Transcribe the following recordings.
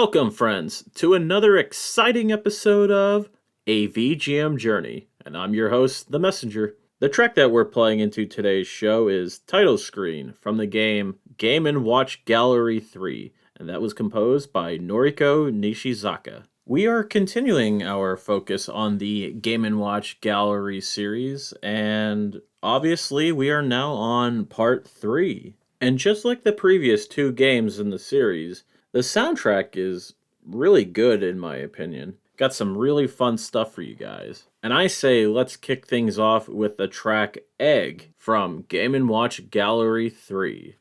Welcome, friends, to another exciting episode of A VGM Journey, and I'm your host, The Messenger. The track that we're playing into today's show is Title Screen from the game Game & Watch Gallery 3, and that was composed by Noriko Nishizaka. We are continuing our focus on the Game & Watch Gallery series, and obviously we are now on part 3. And just like the previous two games in the series, the soundtrack is really good in my opinion. Got some really fun stuff for you guys. And I say let's kick things off with the track Egg from Game & Watch Gallery 3.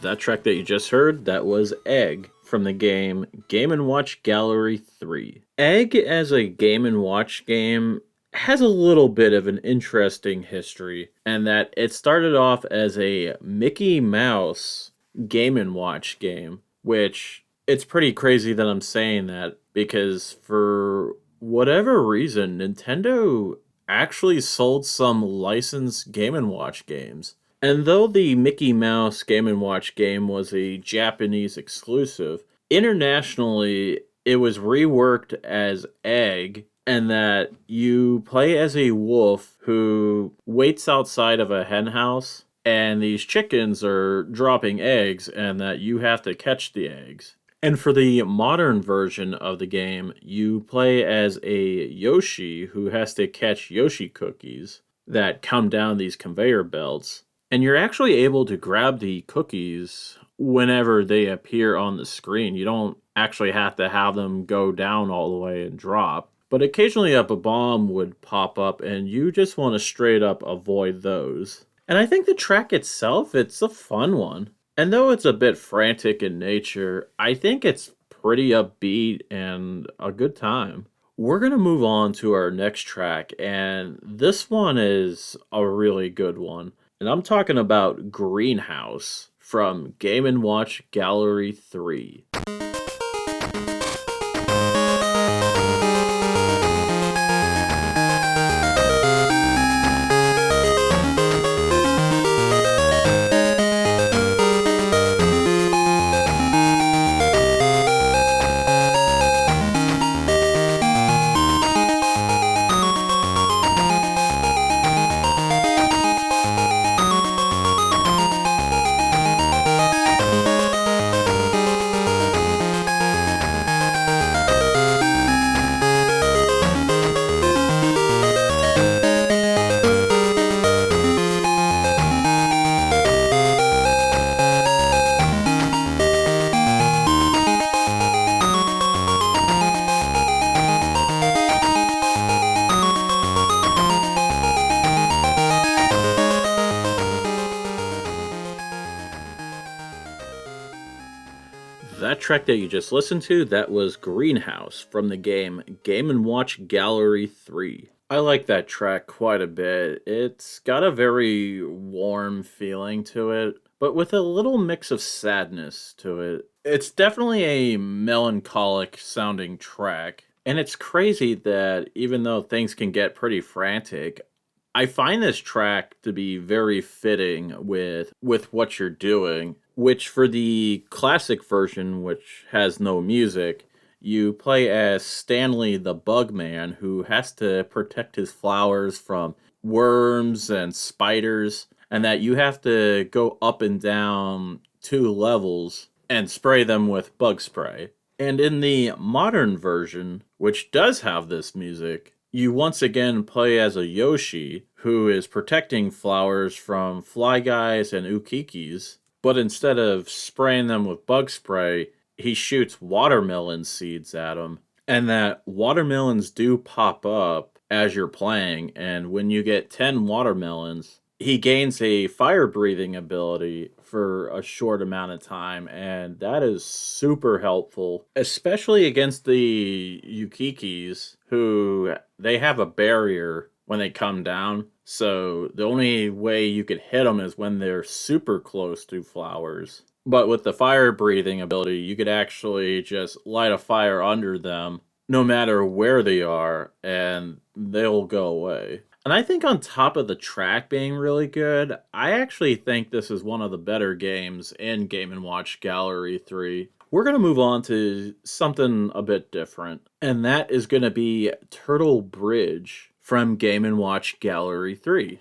That track that you just heard, that was Egg from the game Game & Watch Gallery 3. Egg as a Game & Watch game has a little bit of an interesting history, and that it started off as a Mickey Mouse Game & Watch game, which it's pretty crazy that I'm saying that because for whatever reason, Nintendo actually sold some licensed Game & Watch games. And though the Mickey Mouse Game & Watch game was a Japanese exclusive, internationally it was reworked as Egg, and that you play as a wolf who waits outside of a hen house, and these chickens are dropping eggs, and that you have to catch the eggs. And for the modern version of the game, you play as a Yoshi who has to catch Yoshi cookies that come down these conveyor belts. And you're actually able to grab the cookies whenever they appear on the screen. You don't actually have to have them go down all the way and drop. But occasionally a bomb would pop up and you just want to straight up avoid those. And I think the track itself, it's a fun one. And though it's a bit frantic in nature, I think it's pretty upbeat and a good time. We're going to move on to our next track, and this one is a really good one. And I'm talking about Greenhouse from Game & Watch Gallery 3. That track that you just listened to, that was Greenhouse from the game Game & Watch Gallery 3. I like that track quite a bit. It's got a very warm feeling to it, but with a little mix of sadness to it. It's definitely a melancholic sounding track, and it's crazy that even though things can get pretty frantic, I find this track to be very fitting with what you're doing, which for the classic version, which has no music, you play as Stanley the Bugman, who has to protect his flowers from worms and spiders, and that you have to go up and down 2 levels and spray them with bug spray. And in the modern version, which does have this music, you once again play as a Yoshi who is protecting flowers from fly guys and ukikis, but instead of spraying them with bug spray, he shoots watermelon seeds at them. And that watermelons do pop up as you're playing, and when you get 10 watermelons, he gains a fire breathing ability for a short amount of time, and that is super helpful, especially against the Yukikis, who they have a barrier when they come down. So the only way you could hit them is when they're super close to flowers. But with the fire breathing ability, you could actually just light a fire under them no matter where they are, and they'll go away. And I think on top of the track being really good, I actually think this is one of the better games in Game & Watch Gallery 3. We're going to move on to something a bit different, and that is going to be Turtle Bridge from Game & Watch Gallery 3.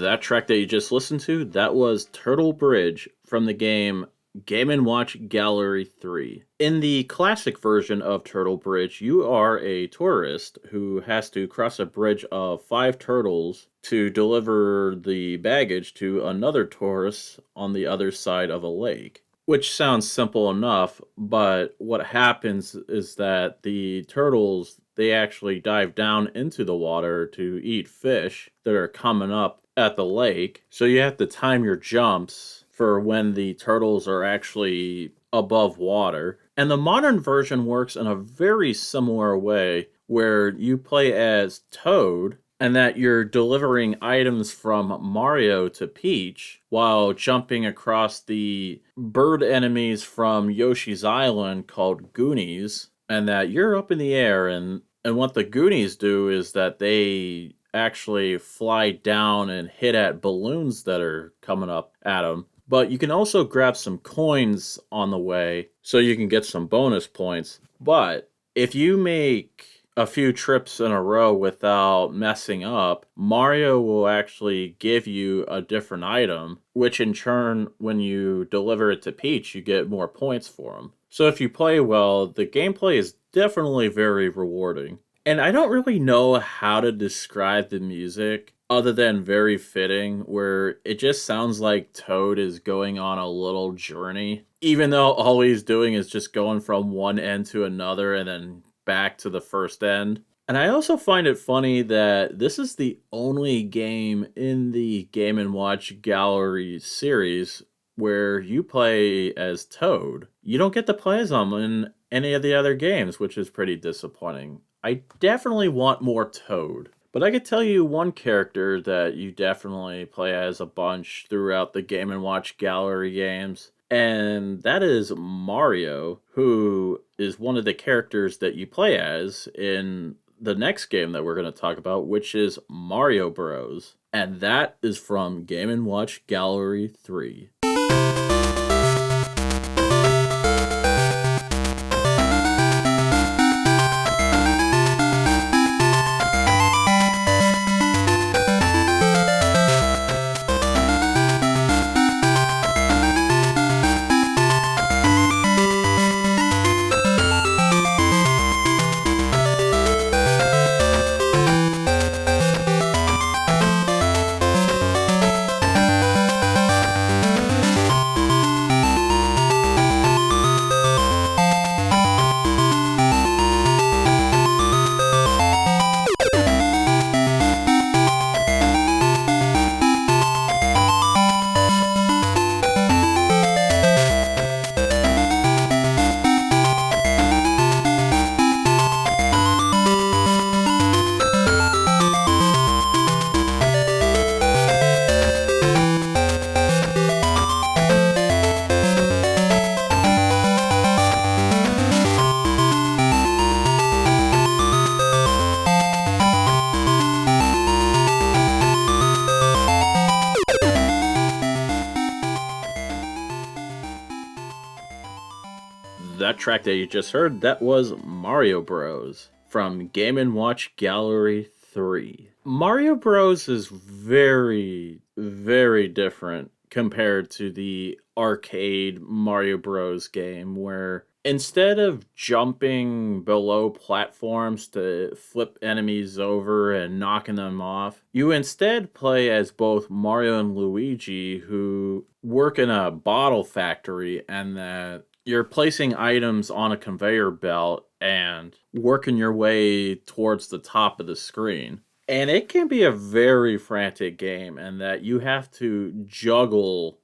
That track that you just listened to, that was Turtle Bridge from the game Game & Watch Gallery 3. In the classic version of Turtle Bridge, you are a tourist who has to cross a bridge of 5 turtles to deliver the baggage to another tourist on the other side of a lake. Which sounds simple enough, but what happens is that the turtles, they actually dive down into the water to eat fish that are coming up at the lake. So you have to time your jumps for when the turtles are actually above water. And the modern version works in a very similar way where you play as Toad and that you're delivering items from Mario to Peach while jumping across the bird enemies from Yoshi's Island called Goonies, and that you're up in the air, and what the Goonies do is that they actually fly down and hit at balloons that are coming up at them. But you can also grab some coins on the way so you can get some bonus points. But if you make a few trips in a row without messing up, Mario will actually give you a different item, which in turn, when you deliver it to Peach, you get more points for them. So if you play well, the gameplay is definitely very rewarding. And I don't really know how to describe the music other than very fitting, where it just sounds like Toad is going on a little journey, even though all he's doing is just going from one end to another and then back to the first end. And I also find it funny that this is the only game in the Game & Watch Gallery series where you play as Toad. You don't get to play as him in any of the other games, which is pretty disappointing. I definitely want more Toad. But I could tell you one character that you definitely play as a bunch throughout the Game & Watch Gallery games, and that is Mario, who is one of the characters that you play as in the next game that we're going to talk about, which is Mario Bros. And that is from Game & Watch Gallery 3. That track that you just heard, that was Mario Bros. From Game & Watch Gallery 3. Mario Bros. Is very, very different compared to the arcade Mario Bros. Game, where instead of jumping below platforms to flip enemies over and knocking them off, you instead play as both Mario and Luigi, who work in a bottle factory, and that you're placing items on a conveyor belt and working your way towards the top of the screen. And it can be a very frantic game, and that you have to juggle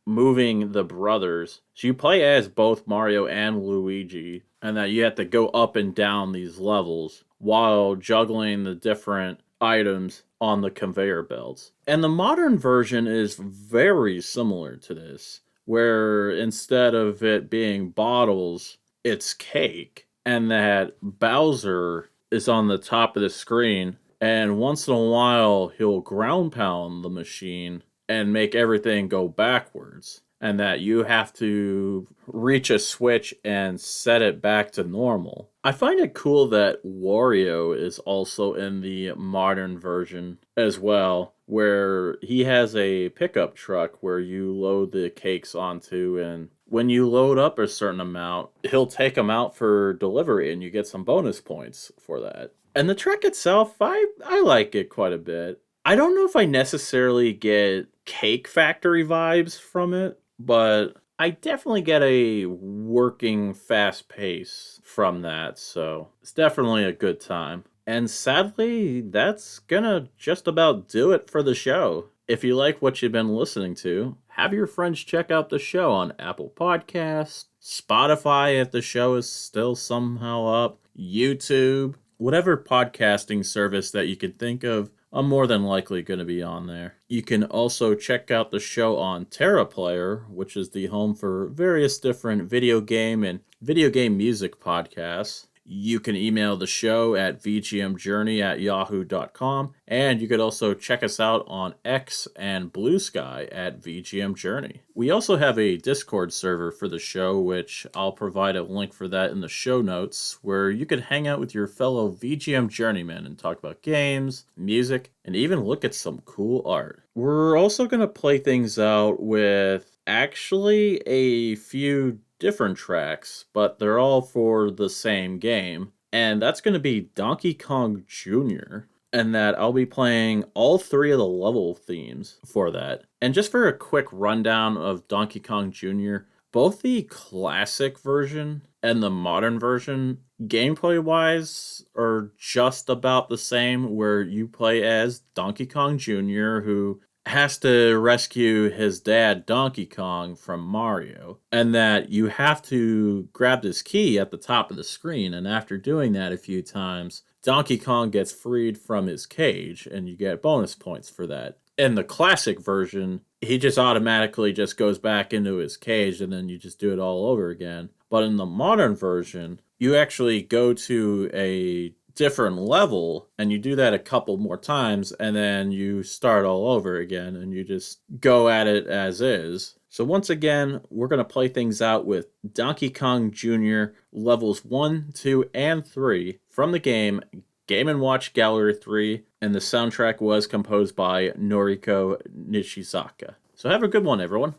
moving the brothers. So you play as both Mario and Luigi, and that you have to go up and down these levels while juggling the different items on the conveyor belts. And the modern version is very similar to this, where instead of it being bottles, it's cake, and that Bowser is on the top of the screen, and once in a while he'll ground pound the machine and make everything go backwards, and that you have to reach a switch and set it back to normal. I find it cool that Wario is also in the modern version as well, where he has a pickup truck where you load the cakes onto, and when you load up a certain amount, he'll take them out for delivery and you get some bonus points for that. And the track itself, I like it quite a bit. I don't know if I necessarily get Cake Factory vibes from it, but I definitely get a working fast pace from that, so it's definitely a good time. And sadly, that's gonna just about do it for the show. If you like what you've been listening to, have your friends check out the show on Apple Podcasts, Spotify if the show is still somehow up, YouTube, whatever podcasting service that you can think of. I'm more than likely going to be on there. You can also check out the show on TerraPlayer, which is the home for various different video game and video game music podcasts. You can email the show at vgmjourney@yahoo.com, and you could also check us out on X and Blue Sky at VGMJourney. We also have a Discord server for the show, which I'll provide a link for that in the show notes, where you could hang out with your fellow VGM journeymen and talk about games, music, and even look at some cool art. We're also going to play things out with actually a few different tracks, but they're all for the same game, and that's going to be Donkey Kong Jr., and that I'll be playing all three of the level themes for that. And just for a quick rundown of Donkey Kong Jr., both the classic version and the modern version, gameplay-wise, are just about the same, where you play as Donkey Kong Jr., who has to rescue his dad, Donkey Kong, from Mario, and that you have to grab this key at the top of the screen, and after doing that a few times, Donkey Kong gets freed from his cage, and you get bonus points for that. In the classic version, he just automatically just goes back into his cage, and then you just do it all over again. But in the modern version, you actually go to a different level and you do that a couple more times and then you start all over again and you just go at it as is. So once again, we're going to play things out with Donkey Kong Jr. levels 1, 2, and 3 from the game Game & Watch Gallery 3, and the soundtrack was composed by Noriko Nishizaka. So have a good one, everyone.